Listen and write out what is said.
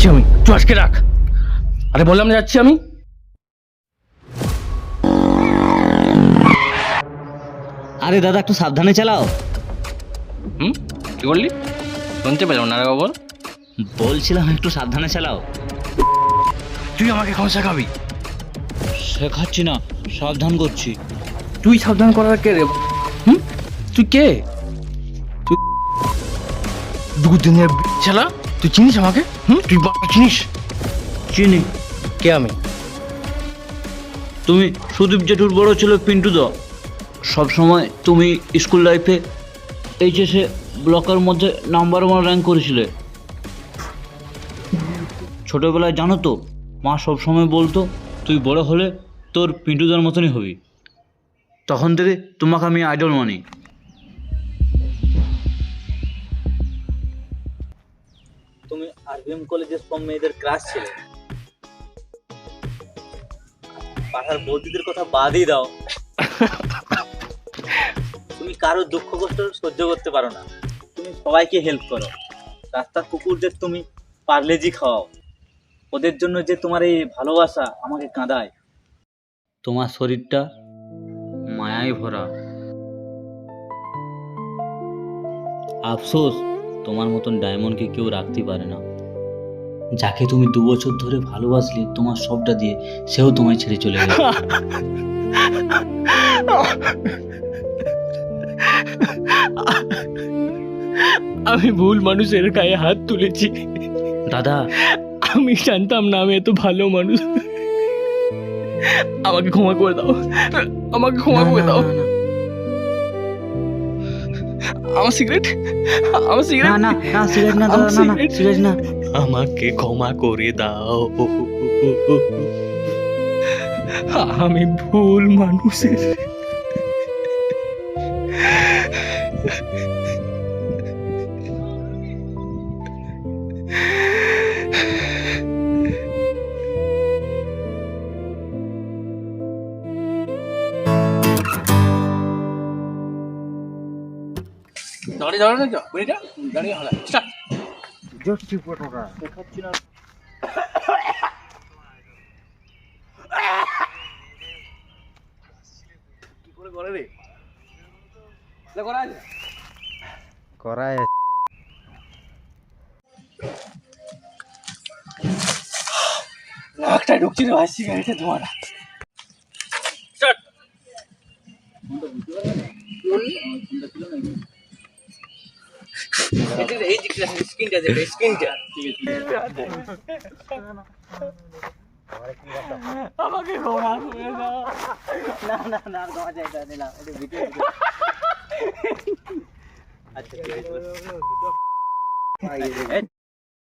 যাচ্ছি আমি, তুই আজকে রাখ। আরে বললাম না যাচ্ছি আমি। আরে দাদা একটু সাবধানে চালাও। কি করলি? শুনতে পেলাম না রে বাবু। বলছিলাম একটু সাবধানে চালাও। তুই আমাকে এখন শেখাবি? শেখাচ্ছি না, সাবধান করছি। তুই সাবধান করার কে রে? তুই কে? তুই দুদিনের ছেলা, তুই চিনিস আমাকে? তুই চিনিস? চিনি। কে আমি? তুমি সুদীপ জেঠুর বড় ছেলে পিন্টু দা। সবসময় তুমি স্কুল লাইফে এইচএসে ব্লকের মধ্যে নাম্বার 1 র্যাঙ্ক করেছিলে। ছোটোবেলায় জানো তো, মা সবসময় বলতো তুই বড় হলে তোর পিন্টুদার মতনই হবি। তখন থেকে তোমাকে আমি আইডল মানি। তুমি আরবিএম কলেজের সব মেয়েদের ক্রাশ ছিলে। পাড়ার বৌদিদের কথা বাদই দাও। তুমি কারো দুঃখ কষ্ট সহ্য করতে পারো না। তুমি সবাইকে হেল্প করো। রাস্তার কুকুরদের তুমি পার্লেজি খাওয়াও। ওদের জন্য যে তোমার এই ভালোবাসা আমাকে কাঁদায়। তোমার শরীরটা মায়ায় ভরা। আফসোস, তোমার মতন ডায়মন্ডকে কেউ রাখতে পারে না। যাকে তুমি 2 বছর ধরে ভালোবাসলি তোমার সবটা দিয়ে, সেও তোমায় ছেড়ে চলে গেল। আমি ভুল মানুষের গায়ে হাত তুলেছি। দাদা, আমি জানতাম না আমি এত ভালো মানুষ। আমাকে ক্ষমা করে দাও, আমাকে ক্ষমা করে দাও। আমার সিগারেট, আমার সিগারেট। না সিগারেট না দাদা, না সিগারেট না। আমাকে ক্ষমা করে দাও, আমি ভুল মানুষের। দাঁড়িয়ে দাঁড়ানো যা, বুড়িটা দাঁড়িয়ে হলা স্টার্ট। জোরছি পটোরা দেখাচ্ছি না। কি করে করে রে? করা আছে, করাই নাকটা ঢুকছি রে ভাই সিগারেটে ধোঁয়াটা। স্টার্ট। এই দিকটা স্ক্রিনটা দেখে, স্ক্রিনটা আমাকে ঘোরা করে দাও। না গাওয়া যায় না, এটা ভিডিও। আচ্ছা ঠিক আছে।